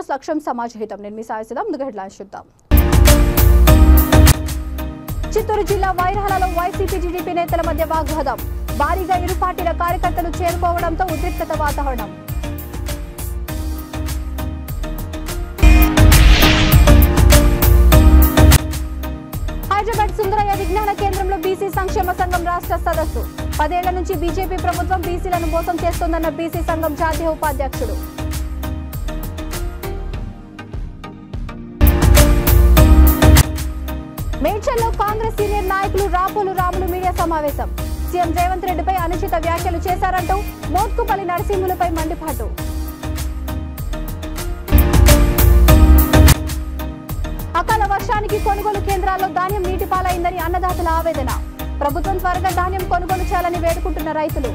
News లక్ష్యం సమాజహితం. నేను మీ సాయిసుదాం. ముందుగా హెడ్లైన్స్ చూద్దాం. చిత్తూరు జిల్లా వైరహలలో వైసీపీ టీడీపీ నేతల మధ్య వాగ్వాదం. భారీగా ఇరు పార్టీల కార్యకర్తలు చేరుకోవడంతో ఉద్రిక్తత వాతావరణం. హైదరాబాద్ సుందరయ్య విజ్ఞాన కేంద్రంలో బీసీ సంక్షేమ సంఘం రాష్ట్ర సదస్సు. 10 ఏళ్ల నుంచి బీజేపీ ప్రభుత్వం బీసీలను మోసం చేస్తోందన్న బీసీ సంఘం జాతీయ ఉపాధ్యక్షుడు. మేడ్చల్లో కాంగ్రెస్ సీనియర్ నాయకులు రాపోలు రాములు మీడియా సమావేశం. సీఎం రేవంత్ రెడ్డిపై అనుచిత వ్యాఖ్యలు చేశారంటూ మోత్కుపల్లి నరసింహులపై మండిపాటు. అకాల వర్షానికి కొనుగోలు కేంద్రాల్లో ధాన్యం నీటిపాలైందని అన్నదాతల ఆవేదన. ప్రభుత్వం త్వరగా ధాన్యం కొనుగోలు చేయాలని వేడుకుంటున్న రైతులు.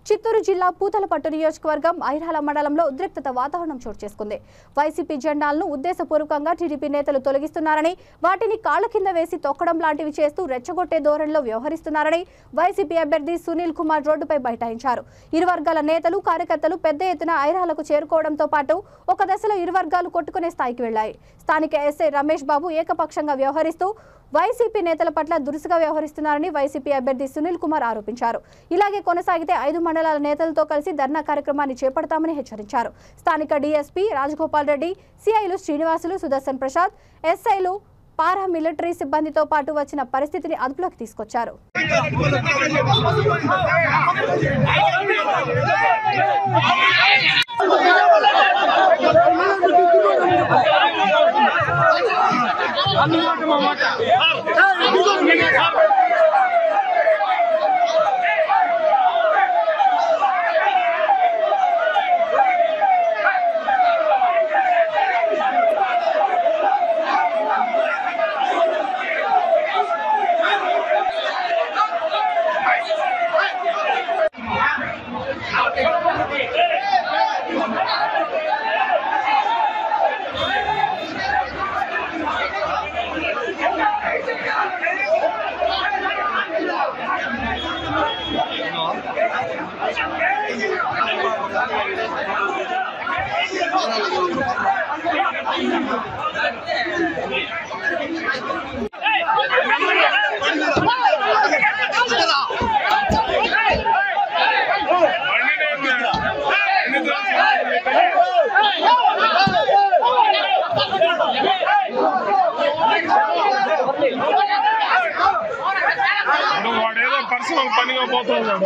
చిత్తూరు జిల్లా పూతలపట్టు నియోజకవర్గం ఐరాల మండలంలో ఉద్రిక్తత వాతావరణం చోటు చేసుకుంది. వైసీపీ జెండాలను ఉద్దేశపూర్వకంగా టీడీపీ నేతలు తొలగిస్తున్నారని, వాటిని కాళ్ల కింద వేసి తొక్కడం లాంటివి చేస్తూ రెచ్చగొట్టే ధోరణిలో వ్యవహరిస్తున్నారని వైసీపీ అభ్యర్థి సునీల్ కుమార్ రోడ్డుపై బైఠాయించారు. ఇరు వర్గాల నేతలు కార్యకర్తలు పెద్ద ఎత్తున ఐరాలకు చేరుకోవడంతో పాటు ఒక దశలో ఇరు వర్గాలు కొట్టుకునే స్థాయికి వెళ్లాయి. స్థానిక ఎస్ఐ రమేష్ బాబు ఏకపక్షంగా వ్యవహరిస్తూ వైసీపీ నేతల పట్ల దురుసుగా వ్యవహరిస్తున్నారని వైసీపీ అభ్యర్థి సునీల్ కుమార్ ఆరోపించారు. ఇలాగే కొనసాగితే 5 మండలాల నేతలతో కలిసి ధర్నా కార్యక్రమాన్ని చేపడతామని హెచ్చరించారు. స్థానిక డీఎస్పీ రాజగోపాల్ రెడ్డి, సిఐలు శ్రీనివాసులు, సుదర్శన్ ప్రసాద్, ఎస్ఐలు, పారా మిలిటరీ సిబ్బందితో పాటు వచ్చిన పరిస్థితిని అదుపులోకి తీసుకొచ్చారు. వాడేదో పర్సనల్ పనిగా పోతున్నాడు.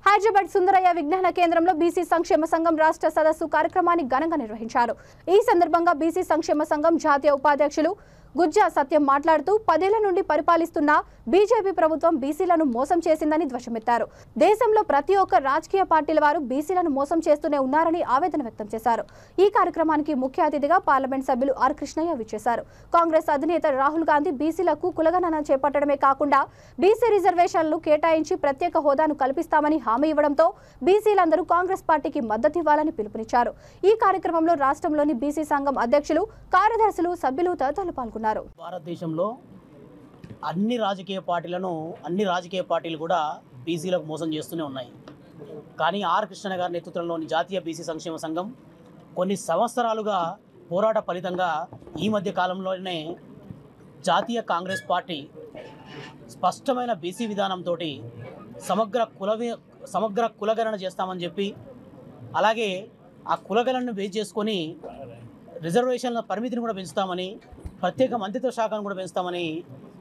హైదరాబాద్ సుందరయ్య విజ్ఞాన కేంద్రంలో బీసీ సంక్షేమ సంఘం రాష్ట్ర సదస్సు కార్యక్రమాన్ని ఘనంగా నిర్వహించారు. ఈ సందర్భంగా బీసీ సంక్షేమ సంఘం జాతీయ ఉపాధ్యక్షులు గుజ్జా సత్యం మాట్లాడుతూ 10 ఏళ్ల నుండి పరిపాలిస్తున్న బీజేపీ ప్రభుత్వం బీసీలను మోసం చేసిందని ధ్వజమెత్తారు. దేశంలో ప్రతి ఒక్క రాజకీయ పార్టీల వారు బీసీలను మోసం చేస్తూనే ఉన్నారని ఆవేదన వ్యక్తం చేశారు. ఈ కార్యక్రమానికి ముఖ్య అతిథిగా పార్లమెంట్ సభ్యులు ఆర్ కృష్ణయ్య విచ్చేశారు. కాంగ్రెస్ అధినేత రాహుల్ గాంధీ బీసీలకు కులగణన చేపట్టడమే కాకుండా బీసీ రిజర్వేషన్లు కేటాయించి ప్రత్యేక హోదాను కల్పిస్తామని హామీ ఇవ్వడంతో బీసీలందరూ కాంగ్రెస్ పార్టీకి మద్దతు ఇవ్వాలని పిలుపునిచ్చారు. ఈ కార్యక్రమంలో రాష్ట్రంలోని బీసీ సంఘం అధ్యక్షులు, కార్యదర్శులు, సభ్యులు తదితరులు పాల్గొన్నారు. భారతదేశంలో అన్ని రాజకీయ పార్టీలు కూడా బీసీలకు మోసం చేస్తూనే ఉన్నాయి. కానీ ఆర్ కృష్ణ గారి నేతృత్వంలోని జాతీయ బీసీ సంక్షేమ సంఘం కొన్ని సంవత్సరాలుగా పోరాట ఫలితంగా ఈ మధ్య కాలంలోనే జాతీయ కాంగ్రెస్ పార్టీ స్పష్టమైన బీసీ విధానంతో సమగ్ర కులగణన చేస్తామని చెప్పి, అలాగే ఆ కులగణనను బేస్ చేసుకొని రిజర్వేషన్ల పరిమితిని కూడా పెంచుతామని, ప్రత్యేక మంత్రిత్వ శాఖను కూడా పెంచుతామని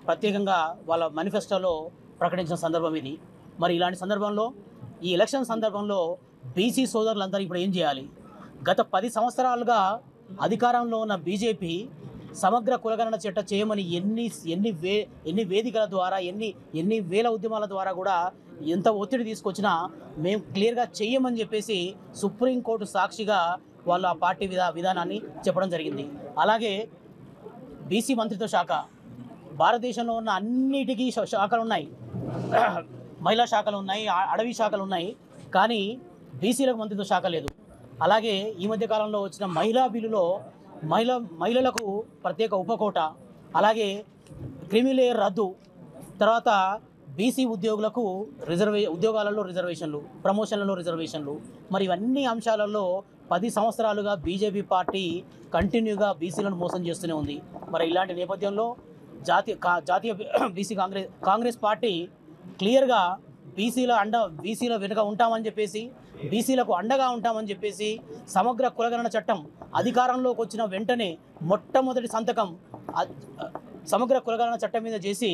ప్రత్యేకంగా వాళ్ళ మేనిఫెస్టోలో ప్రకటించిన సందర్భం ఇది. మరి ఇలాంటి సందర్భంలో ఈ ఎలక్షన్ సందర్భంలో బీసీ సోదరులందరూ ఇప్పుడు ఏం చేయాలి? గత 10 సంవత్సరాలుగా అధికారంలో ఉన్న బీజేపీ సమగ్ర కులగణన చట్టం చేయమని ఎన్ని వేదికల ద్వారా ఎన్ని వేల ఉద్యమాల ద్వారా కూడా ఎంత ఒత్తిడి తీసుకొచ్చినా మేము క్లియర్గా చెయ్యమని చెప్పేసి సుప్రీంకోర్టు సాక్షిగా వాళ్ళు ఆ పార్టీ విధానాన్ని చెప్పడం జరిగింది. అలాగే బీసీ మంత్రిత్వ శాఖ, భారతదేశంలో ఉన్న అన్నిటికీ శాఖలు ఉన్నాయి, మహిళా శాఖలు ఉన్నాయి, అడవి శాఖలు ఉన్నాయి, కానీ బీసీలకు మంత్రిత్వ శాఖ లేదు. అలాగే ఈ మధ్య కాలంలో వచ్చిన మహిళా బిల్లులో మహిళలకు ప్రత్యేక ఉపకోట, అలాగే క్రిమిలేయర్ రద్దు, తర్వాత బీసీ ఉద్యోగులకు ఉద్యోగాలలో రిజర్వేషన్లు, ప్రమోషన్లలో రిజర్వేషన్లు, మరి ఇవన్నీ అంశాలలో 10 సంవత్సరాలుగా బీజేపీ పార్టీ కంటిన్యూగా బీసీలను మోసం చేస్తూనే ఉంది. మరి ఇలాంటి నేపథ్యంలో జాతీయ బీసీ కాంగ్రెస్ పార్టీ క్లియర్గా బీసీల వెనుక ఉంటామని చెప్పేసి, బీసీలకు అండగా ఉంటామని చెప్పేసి సమగ్ర కులగణన చట్టం అధికారంలోకి వచ్చిన వెంటనే మొట్టమొదటి సంతకం సమగ్ర కులగణన చట్టం మీద చేసి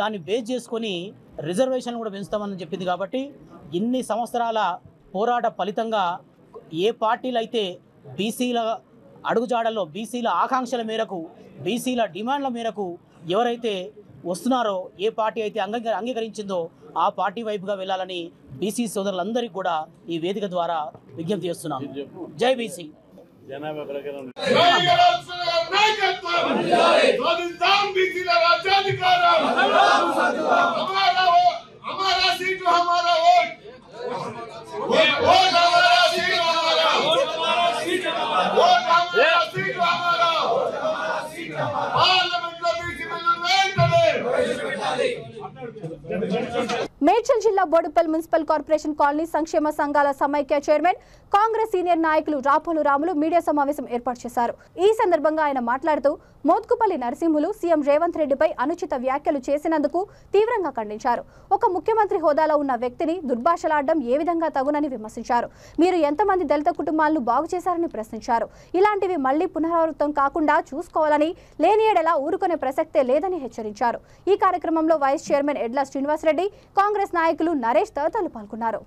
దాన్ని బేస్ చేసుకొని రిజర్వేషన్ కూడా పెంచుతామని చెప్పింది. కాబట్టి ఇన్ని సంవత్సరాల పోరాట ఫలితంగా ఏ పార్టీలు అయితే బీసీల అడుగుజాడల్లో, బీసీల ఆకాంక్షల మేరకు, బీసీల డిమాండ్ల మేరకు ఎవరైతే వస్తున్నారో, ఏ పార్టీ అయితే అంగీకరించిందో ఆ పార్టీ వైపుగా వెళ్ళాలని బీసీ సోదరులందరికీ కూడా ఈ వేదిక ద్వారా విజ్ఞప్తి చేస్తున్నాం. జై బీసీ. మేడ్చల్ జిల్లా బోడుపల్ మున్సిపల్ కార్పొరేషన్ కాలనీ సంక్షేమ సంఘాల సమైక్య చైర్మన్, కాంగ్రెస్ సీనియర్ నాయకులు రాపోలు రాములు మీడియా సమావేశం ఏర్పాటు చేశారు. ఈ సందర్భంగా ఆయన మాట్లాడుతూ మోత్కుపల్లి నరసింహులు సీఎం రేవంత్ రెడ్డిపై అనుచిత వ్యాఖ్యలు చేసినందుకు తీవ్రంగా ఖండించారు. ఒక ముఖ్యమంత్రి హోదాలో ఉన్న వ్యక్తిని దుర్భాషలాడడం ఏ విధంగా తగునని విమర్శించారు. మీరు ఎంతమంది దళిత కుటుంబాలను బాగు చేశారని ప్రశ్నించారు. ఇలాంటివి మళ్లీ పునరావృతం కాకుండా చూసుకోవాలని, లేని ఎడలా ఊరుకునే ప్రసక్తే లేదని హెచ్చరించారు. ఈ కార్యక్రమంలో వైస్ చైర్మన్ ఎడ్ల శ్రీనివాసరెడ్డి, కాంగ్రెస్ నాయకులు నరేష్ తదితరులు పాల్గొన్నారు.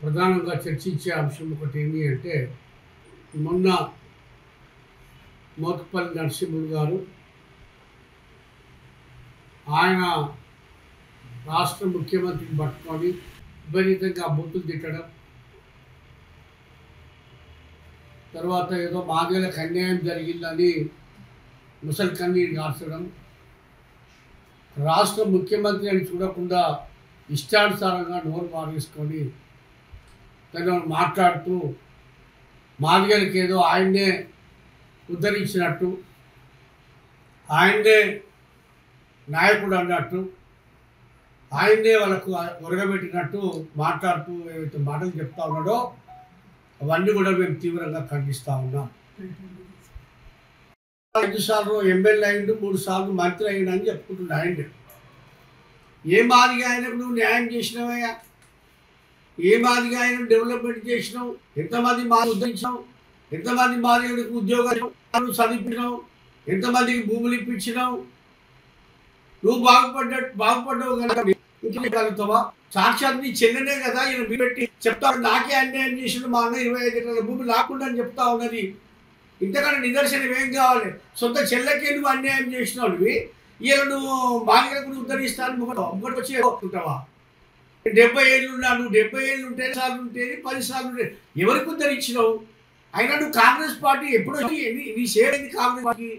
ప్రధానంగా చర్చించే అంశం ఒకటి ఏమి అంటే, మొన్న మోత్కుపల్లి నరసింహులు గారు ఆయన రాష్ట్ర ముఖ్యమంత్రిని పట్టుకొని విపరీతంగా బూతులు తిట్టడం, తర్వాత ఏదో మాదిగలకు అన్యాయం జరిగిందని ముసలి కన్నీరు కార్చడం, రాష్ట్ర ముఖ్యమంత్రి అని చూడకుండా ఇష్టానుసారంగా నోరు మారేసుకొని తను మాట్లాడుతూ మాదిగలకి ఏదో ఆయన్నే ఉద్ధరించినట్టు, ఆయన్నే నాయకుడు అన్నట్టు, ఆయన్నే వాళ్ళకు ఒరగబెట్టినట్టు మాట్లాడుతూ ఏవైతే మాటలు చెప్తా ఉన్నాడో అవన్నీ కూడా మేము తీవ్రంగా ఖండిస్తూ ఉన్నాం. 5 సార్లు ఎమ్మెల్యే అయిండు, 3 సార్లు మంత్రి అయ్యిండు అని చెప్పుకుంటున్నా. ఆయన ఏ మాదిగా ఆయనకు నువ్వు న్యాయం చేసినావయ్యా? ఏ మాదిగా ఆయన డెవలప్మెంట్ చేసినావు? ఎంతమంది మాది ఉద్ధరించినావు? ఎంతమంది మాదిగలకు ఉద్యోగాలు చదివించినావు? ఎంతమందికి భూములు ఇప్పించినావు? నువ్వు బాగుపడ్డావు కదా ఇంకలుగుతావా? సాక్షాత్ నీ చెల్లెనే కదా ఈయన పెట్టి చెప్తా, నాకే అన్యాయం చేసిన మా అన్న 25 ఎకరాల భూమి లాక్కుండా అని చెప్తా ఉన్నది. ఇంతకన్నా నిదర్శనం ఏం కావాలి? సొంత చెల్లెకే నువ్వు అన్యాయం చేసినావు, ఇలా నువ్వు బాధ్యతను ఉద్ధరిస్తాను ముగ్గురు వచ్చి ఉంటావా? 70 ఏళ్ళు ఉన్నా, నువ్వు 70 ఏళ్ళు ఉంటే సార్లు ఉంటేది 10 సార్లు ఉంటే ఎవరికి ఉద్ధరించినావు? అయినా నువ్వు కాంగ్రెస్ పార్టీ ఎప్పుడు నీ షేర్ అయింది కాంగ్రెస్ పార్టీ?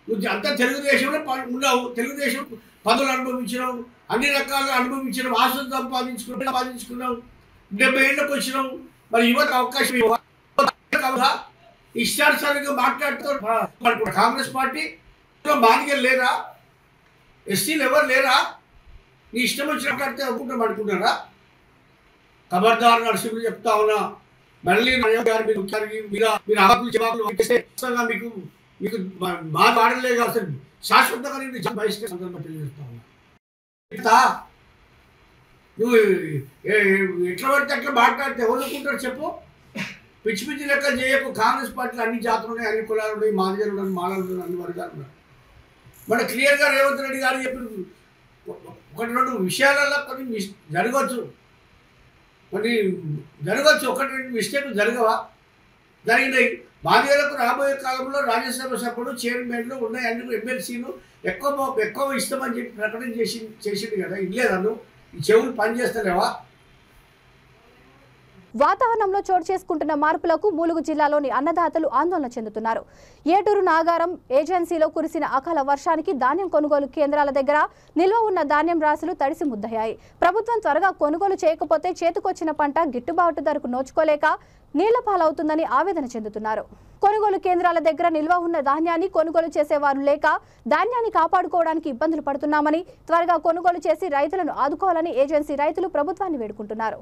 నువ్వు అంతా తెలుగుదేశంలో ఉన్నావు, తెలుగుదేశం పదవులు అనుభవించినావు, అన్ని రకాలుగా అనుభవించినావు, ఆస్తులు సంపాదించుకున్నావు, 70 ఏళ్ళకి వచ్చినావు. మరి యువత అవకాశం ఇవ్వాలి, ఇష్టానుసారంగా మాట్లాడుతూ కాంగ్రెస్ పార్టీ బాధికలు లేరా? ఎస్సీలు ఎవరు లేరా? నీ ఇష్టం వచ్చిన మాట్లాడితే అనుకుంటాం అనుకున్నారా? ఖబర్దారు నరసింహులు చెప్తా ఉన్నా, మళ్ళీ మీరు ఆకులు చెవాకులు మీకు మీకు బాధ ఆడలేదు, అసలు శాశ్వతంగా నేను బహిష్కరణ సందర్భంగా తెలియజేస్తా ఉన్నా. నువ్వు ఎట్లా పడితే అట్లా మాట్లాడితే ఎవరుకుంటారు చెప్పు? పిచ్చి పిచ్చి లెక్క చేయకు. కాంగ్రెస్ పార్టీలో అన్ని జాతులు ఉన్నాయి, అన్ని కులాలు ఉన్నాయి, మాదిగలు ఉన్నాయి, మాలలు ఉన్నాయి, అన్ని వర్గాలు ఉన్నాయి. మన క్లియర్గా రేవంత్ రెడ్డి గారు చెప్పిన 1-2 విషయాలలో కొన్ని జరగవచ్చు, ఒకటి 2 మిస్టేక్లు జరగవా? జరిగినాయి. మాదిగలకు రాబోయే కాలంలో రాజ్యసభ సభ్యులు, చైర్మన్లు ఉన్నాయి, అన్ని ఎమ్మెల్సీలు ఎక్కువ ఇస్తామని చెప్పి ప్రకటన చేసింది కదా. ఇల్లేదన్ను ఈ చెవులు పనిచేస్తలేవా? వాతావరణంలో చోటు చేసుకుంటున్న మార్పులకు ములుగు జిల్లాలోని అన్నదాతలు ఆందోళన చెందుతున్నారు. ఏటూరు నాగారం ఏజెన్సీలో కురిసిన అకాల వర్షానికి ధాన్యం కొనుగోలు కేంద్రాల దగ్గర నిల్వ ఉన్న ధాన్యం రాశులు తడిసి ముద్దయ్యాయి. ప్రభుత్వం త్వరగా కొనుగోలు చేయకపోతే చేతికొచ్చిన పంట గిట్టుబాటు ధరకు నోచుకోలేక నీళ్ల పాలవుతుందని ఆవేదన చెందుతున్నారు. కొనుగోలు కేంద్రాల దగ్గర నిల్వ ఉన్న ధాన్యాన్ని కొనుగోలు చేసేవారు లేక ధాన్యాన్ని కాపాడుకోవడానికి ఇబ్బందులు పడుతున్నామని, త్వరగా కొనుగోలు చేసి రైతులను ఆదుకోవాలని ఏజెన్సీ రైతులు ప్రభుత్వాన్ని వేడుకుంటున్నారు.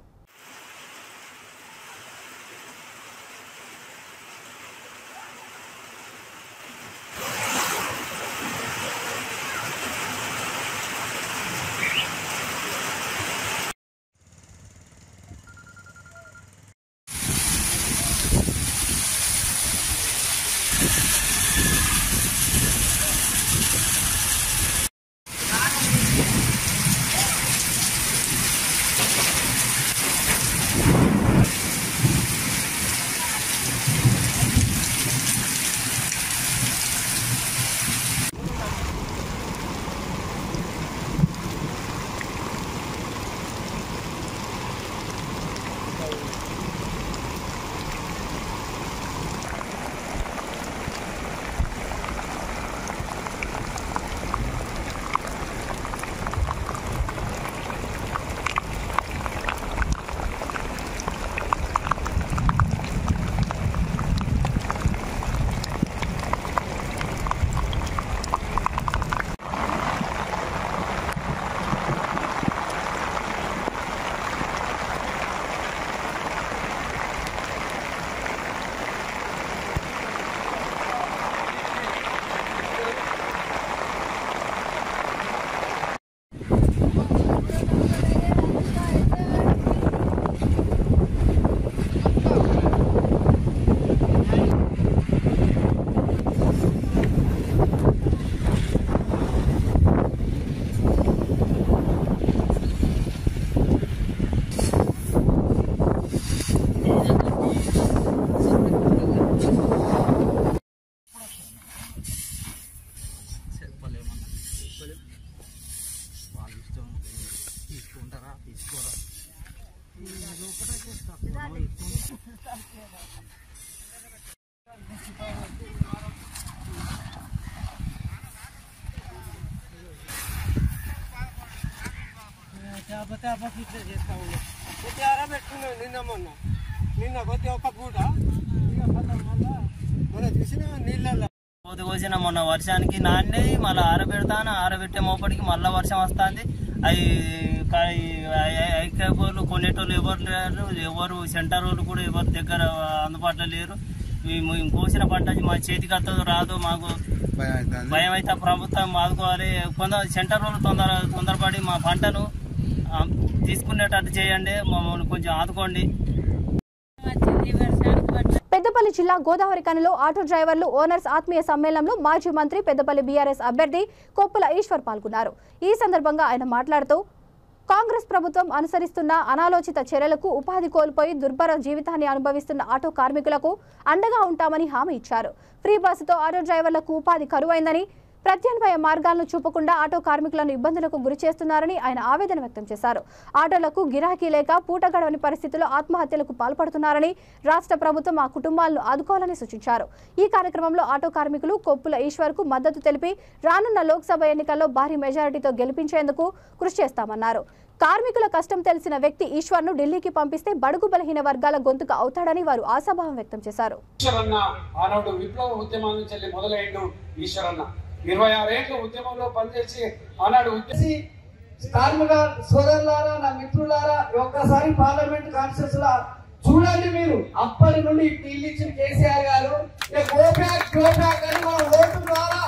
కోసిన మొన్న వర్షానికి నాన్నే మళ్ళీ ఆరబెడతాను, ఆరబెట్టే మోపడికి మళ్ళీ వర్షం వస్తుంది. అవి ఐక్యపోలు కొనేటోళ్ళు ఎవరు లేరు, ఎవరు సెంటర్ వాళ్ళు కూడా ఎవరి దగ్గర అందుబాటులో లేరు. మేము కోసిన పంట మా చేతికి వస్తుందో రాదో మాకు భయం అయితే ప్రభుత్వం ఆదుకోవాలి. సెంటర్ వాళ్ళు తొందరపడి మా పంటను తీసుకునేటట్టు చేయండి, మమ్మల్ని కొంచెం ఆదుకోండి. పెద్దపల్లి జిల్లా గోదావరి కనిలో ఆటో డ్రైవర్లు ఓనర్స్ ఆత్మీయ సమ్మేళనంలో మాజీ మంత్రి పెద్దపల్లి బీఆర్ఎస్ అభ్యర్థి కొప్పుల ఈశ్వర్ పాల్గొన్నారు. ఈ సందర్భంగా ఆయన మాట్లాడుతూ కాంగ్రెస్ ప్రభుత్వం అనుసరిస్తున్న అనాలోచిత చర్యలకు ఉపాధి కోల్పోయి దుర్భర జీవితాన్ని అనుభవిస్తున్న ఆటో కార్మికులకు అండగా ఉంటామని హామీ ఇచ్చారు. ఫ్రీ బస్సుతో ఆటో డ్రైవర్లకు ఉపాధి కరువైందని, ప్రత్యామ్నాయ మార్గాలను చూపకుండా ఆటో కార్మికులను ఇబ్బందులకు గురి చేస్తున్నారని ఆయన ఆవేదన వ్యక్తం చేశారు. ఆటోలకు గిరాకీ లేక పూట గడవని పరిస్థితుల్లో ఆత్మహత్యలకు పాల్పడుతున్నారని, రాష్ట్ర ప్రభుత్వం ఆ కుటుంబాలను ఆదుకోవాలని సూచించారు. ఈ కార్యక్రమంలో ఆటో కార్మికులు కొప్పుల ఈశ్వర్కు మద్దతు తెలిపి రానున్న లోక్సభ ఎన్నికల్లో భారీ మెజారిటీతో గెలిపించేందుకు కృషి చేస్తామన్నారు. కార్మికుల కష్టం తెలిసిన వ్యక్తి ఈశ్వర్ను ఢిల్లీకి పంపిస్తే బడుగు బలహీన వర్గాల గొంతుక అవుతాడని వారు ఆశాభావం వ్యక్తం చేశారు. 26 ఏళ్ళ ఉద్యమంలో పనిచేసి ఆనాడు కార్మిక సోదరులారా, నా మిత్రులారా, ఒక్కసారి పార్లమెంట్ కాన్స్టిట్యూన్స్ లా చూడండి. మీరు అప్పటి నుండి ఇల్లు ఇచ్చిన కేసీఆర్ గారు అని మన ఓటు ద్వారా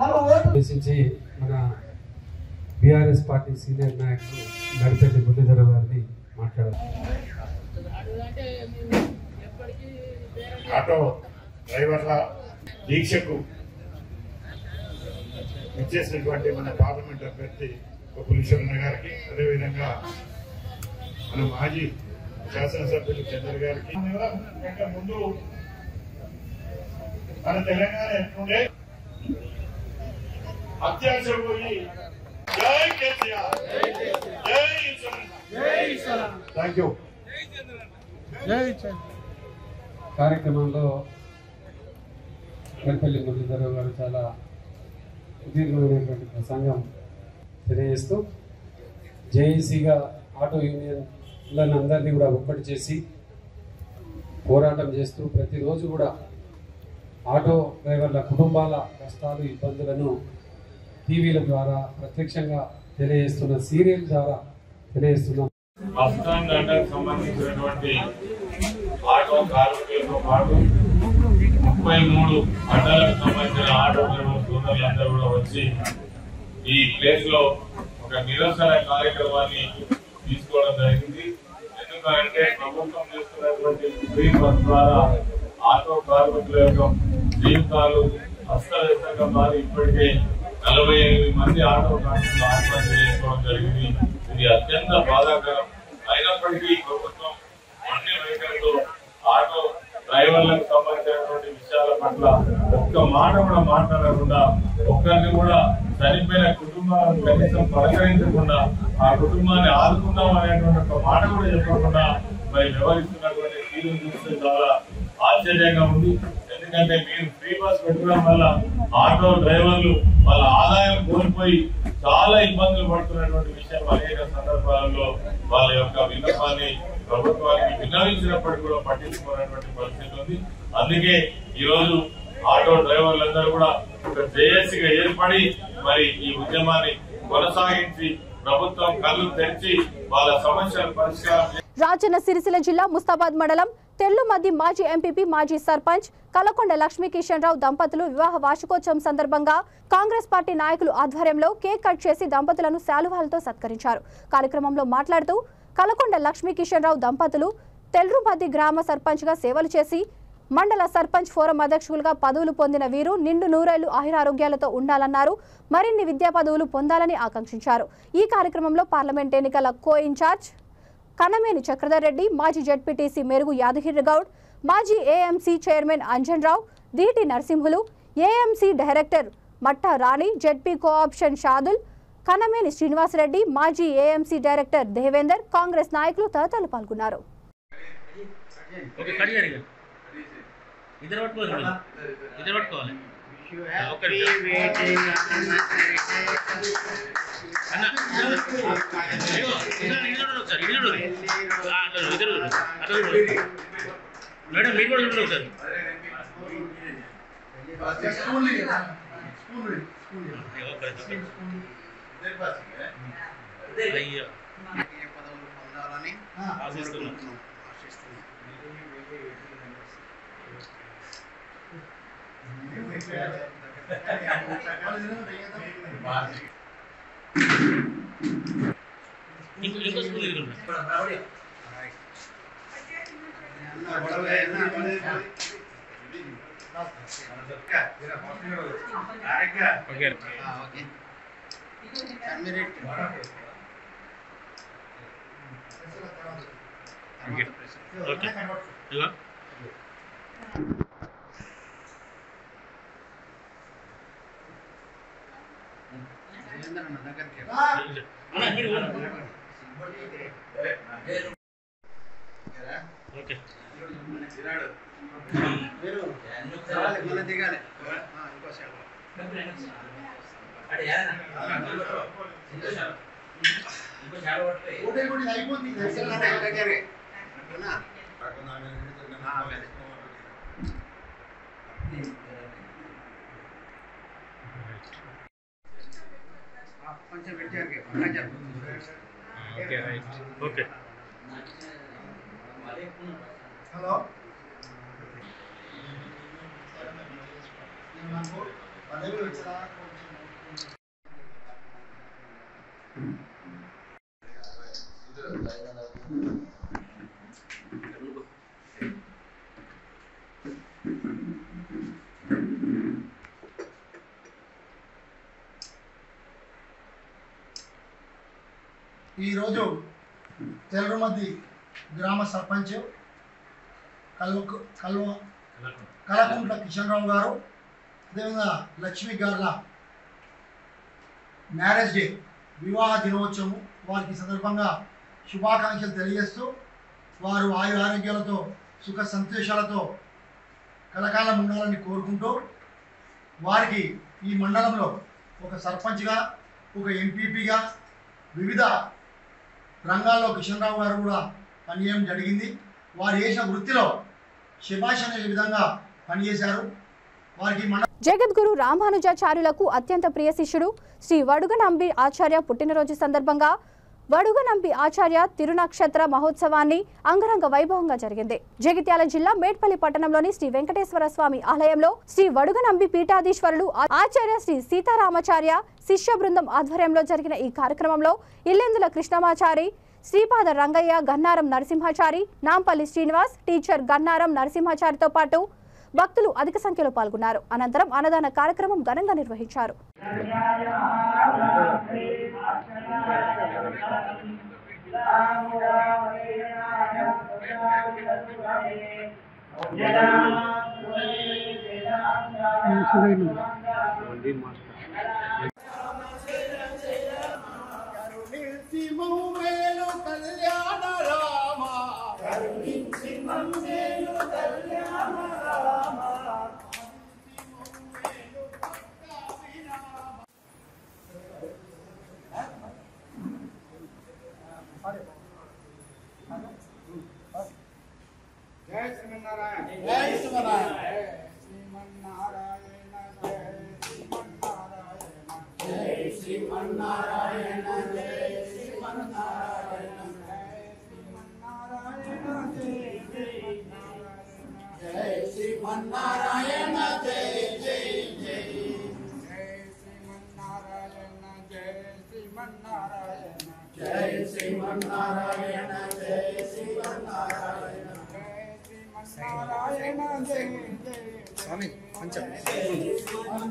మన బీఆర్ఎస్ పార్టీ సీనియర్ నాయకులు నడిపల్లి మురళీధర గారిని మాట్లాడారు. ఆటో డ్రైవర్ల దీక్షకు ఇచ్చేసినటువంటి మన పార్లమెంట్ అభ్యర్థి కొప్పుల గారికి, అదేవిధంగా మన మాజీ శాసనసభ్యులు చంద్ర గారికి, ముందు మన తెలంగాణ ఎట్లుండే అత్యాశ పోయి జై కేసీఆర్, జై థ్యాంక్ యూ. కార్యక్రమంలో నడిపల్లి మురళీధర గారు చాలా సుదీర్ఘమైనటువంటి ప్రసంగం తెలియజేస్తూ జేఏసీగా ఆటో యూనియన్లను అందరినీ కూడా ఒక్కటి చేసి పోరాటం చేస్తూ ప్రతిరోజు కూడా ఆటో డ్రైవర్ల కుటుంబాల కష్టాలు ఇబ్బందులను టీవీల ద్వారా ప్రత్యక్షంగా తెలియజేస్తున్న సీరియల్ ద్వారా తెలియజేస్తున్నాం. సంబంధించినటువంటి ఆటో కార్మికులతో పాటు 33 మండలాలకు సంబంధించిన ఆటో సోదరులందరూ కూడా వచ్చి ఈ ప్లేస్ లో ఒక నిరసన కార్యక్రమాన్ని తీసుకోవడం జరిగింది. ఎందుకంటే ప్రభుత్వం చేస్తున్నటువంటి ఫ్రీ బస్ ద్వారా ఆటో కార్మికుల యొక్క జీవితాలు అస్తవ్యస్తంగా మారి ఇప్పటికే 48 మంది ఆటో కార్మికులు ఆత్మహత్య చేసుకోవడం జరిగింది. ఇది అత్యంత బాధాకరం. అయినప్పటికీ ప్రభుత్వం అన్ని వైఖరిలో ఆటో డ్రైవర్లకు సంబంధించినటువంటి విషయాల పట్ల ఒక్క మాట కూడా మాట్లాడకుండా, ఒక్కరిని కూడా చనిపోయిన కుటుంబాలను కనీసం పలకరించకుండా, ఆ కుటుంబాన్ని ఆదుకుందాం అనేటువంటి ఒక మాట కూడా చెప్పకుండా మరి వ్యవహరిస్తున్నటువంటి తీరు చూస్తే చాలా ఆశ్చర్యంగా ఉంది. ఎందుకంటే మీరు ఫ్రీ బస్ పెట్టడం వల్ల ఆటో డ్రైవర్లు వాళ్ళ ఆదాయం కోల్పోయి చాలా ఇబ్బందులు పడుతున్నటువంటి విషయం అనేక సందర్భాలలో వాళ్ళ యొక్క విన్నపాన్ని ప్రభుత్వానికి విన్నవించినప్పటికీ కూడా పట్టించుకున్నటువంటి పరిస్థితి ఉంది. అందుకే ఈ రోజు ఆటో డ్రైవర్లందరూ కూడా ఒక జేఏసీగా ఏర్పడి మరి ఈ ఉద్యమాన్ని కొనసాగించి ప్రభుత్వం కళ్ళు తెరిచి వాళ్ళ సమస్యలు పరిష్కారం. రాజన్న సిరిసిల్ల జిల్లా ముస్తాబాద్ మండలం తెల్లుమద్ది మాజీ ఎంపీపీ మాజీ సర్పంచ్ కలకొండ లక్ష్మీకిషన్ రావు దంపతులు వివాహ వార్షికోత్సవం సందర్భంగా కాంగ్రెస్ పార్టీ నాయకులు ఆధ్వర్యంలో కేక్ కట్ చేసి దంపతులను శాలువాలతో సత్కరించారు. కార్యక్రమంలో మాట్లాడుతూ కలకొండ లక్ష్మీకిషన్ రావు దంపతులు తెల్లుమద్ది గ్రామ సర్పంచ్ గా సేవలు చేసి మండల సర్పంచ్ ఫోరం అధ్యక్షులుగా పదవులు పొందిన వీరు నిండు నూరేళ్లు ఆయురారోగ్యాలతో ఉండాలన్నారు. మరిన్ని విద్యా పదవులు పొందాలని ఆకాంక్షించారు. ఈ కార్యక్రమంలో పార్లమెంట్ ఎన్నికల కో ఇన్ఛార్జ్ కనమేని చక్రధర్ రెడ్డి, మాజీ జెడ్పీటీసీ మెరుగు యాదగిరి గౌడ్, మాజీ ఏఎంసీ చైర్మన్ అంజన్ రావు, దీటి నరసింహులు, ఏఎంసీ డైరెక్టర్ మట్టా రాణి, జెడ్పీ కోఆప్షన్ షాదుల్, కనమేని శ్రీనివాసరెడ్డి, మాజీ ఏఎంసీ డైరెక్టర్ దేవేందర్, కాంగ్రెస్ నాయకులు తదితరులు పాల్గొన్నారు. మేడం మీరు కూడా చూడండి సార్. అయ్యో పొందాలని ఆశిస్తున్నాం. ఇంకో స్కూల్ హలో ఈరోజు తెల్లరుమద్ది గ్రామ సర్పంచ్ కలకుంట్ల కిషన్ రావు గారు, అదేవిధంగా లక్ష్మీ గార్ల మ్యారేజ్ డే వివాహ దినోత్సవం వారికి సందర్భంగా శుభాకాంక్షలు తెలియజేస్తూ వారు ఆయు ఆరోగ్యాలతో సుఖ సంతోషాలతో కలకాలం ఉండాలని కోరుకుంటూ వారికి ఈ మండలంలో ఒక సర్పంచ్గా ఒక ఎంపీపీగా వివిధ రంగాల్లో కిషన్ రావు గారు కూడా పనిచేయడం జరిగింది. వారు చేసిన వృత్తిలో శభాష్ అనే విధంగా పనిచేశారు. వారికి జగద్గురు రామానుజాచార్యులకు అత్యంత ప్రియ శిష్యుడు శ్రీ వడుగనంబి ఆచార్య పుట్టినరోజు సందర్భంగా వడుగనంబి ఆచార్య తిరునక్షత్ర మహోత్సవాన్ని అంగరంగ వైభవంగా జరిగింది. జగిత్యాల జిల్లా మేడ్పల్లి పట్టణంలోని శ్రీ వెంకటేశ్వర స్వామి ఆలయంలో శ్రీ వడుగనంబి పీఠాధీశ్వరులు ఆచార్య శ్రీ సీతారామాచార్య శిష్య బృందం ఆధ్వర్యంలో జరిగిన ఈ కార్యక్రమంలో ఇల్లెందుల కృష్ణమాచారి, శ్రీపాద రంగయ్య, గన్నారం నరసింహాచారి, నాంపల్లి శ్రీనివాస్, టీచర్ గన్నారం నరసింహాచారితో పాటు భక్తులు అధిక సంఖ్యలో పాల్గొన్నారు. అనంతరం అన్నదాన కార్యక్రమం ఘనంగా నిర్వహించారు. జై శ్రీమన్నారాయణ జై శ్రీమన్నారాయణ జై శ్రీమన్నారాయణ జై శ్రీమన్నారాయణ జై శ్రీమన్నారాయణ జై జై జై జై శ్రీమన్నారాయణ జై శ్రీమన్నారాయణ జై శ్రీమన్నారాయణ నారాయణ జయ జయ స్వామి కొంచెం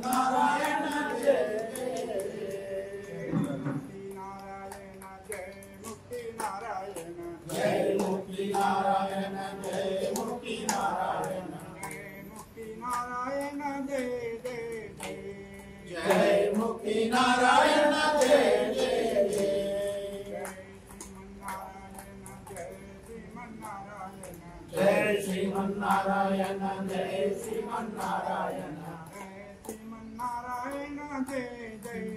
నారాయణ జయ నారాయణ జయ ముక్తి నారాయణ జయ ముక్తి నారాయణ జయ ముక్తి నారాయణ ముక్తి నారాయణ జయ జయ జయ ముక్తి నారాయణ జయ జయ జయ శ్రీమన్నారాయణ జయ శ్రీమన్నారాయణ శ్రీమన్నారాయణ జయ జయ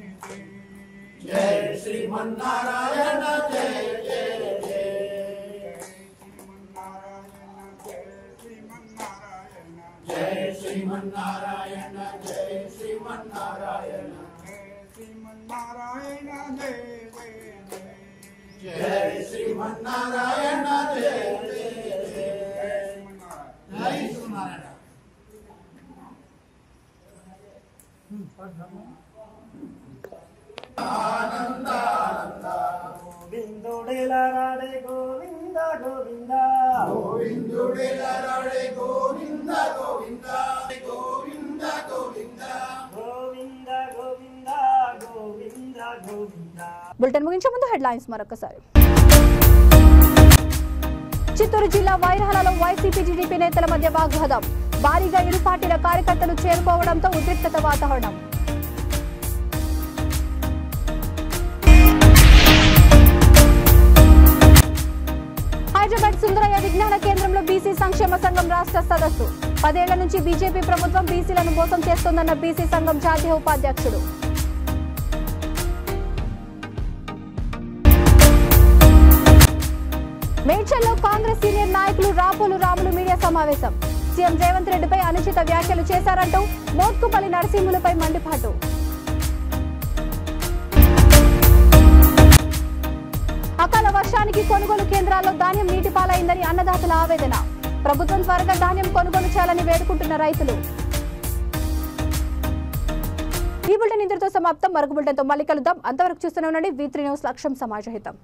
జయ శ్రీమన్నారాయణ జయ జయ జయ శ్రీమన్నారాయణ జయ శ్రీమన్నారాయణ శ్రీమన్నారాయణ జయ జయ జయ శ్రీమన్నారాయణ జయ జయ ఆనంద ఆనంద గోవిందుడేలాడే గోవింద గోవింద గోవిందుడేలాడే గోవింద గోవింద గోవింద గోవింద గోవింద గోవింద గోవింద గోవింద. బులెటిన్ ముగించే ముందు హెడ్లైన్స్ మరొకసారి. చిత్తూరు జిల్లా వైరహాలలో వైసీపీ టీడీపీ నేతల మధ్య వాగ్వాదం. భారీగా ఇరు పార్టీల కార్యకర్తలు చేరుకోవడంతో ఉద్రిక్తత వాతావరణం. హైదరాబాద్ సుందరయ్య విజ్ఞాన కేంద్రంలో బీసీ సంక్షేమ సంఘం రాష్ట్ర సదస్సు. 10 ఏళ్ల నుంచి బీజేపీ ప్రభుత్వం బీసీలను మోసం చేస్తోందన్న బీసీ సంఘం జాతీయ ఉపాధ్యక్షుడు. మేడ్చల్లో కాంగ్రెస్ సీనియర్ నాయకులు రాపోలు రాములు మీడియా సమావేశం. సీఎం రేవంత్ రెడ్డిపై అనుచిత వ్యాఖ్యలు చేశారంటూ మోత్కుపల్లి నరసింహులపై మండిపాటు. అకాల వర్షానికి కొనుగోలు కేంద్రాల్లో ధాన్యం నీటిపాలైందని అన్నదాతల ఆవేదన. ప్రభుత్వం త్వరగా ధాన్యం కొనుగోలు చేయాలని వేడుకుంటున్న రైతులు. ఈ బులెటిన్ ఇంతటితో సమాప్తం. మరొక బులెటిన్తో మళ్ళీ కలుద్దాం. అంతవరకు చూస్తూనే ఉండండి V3 న్యూస్. లక్ష్యం సమాజహితం.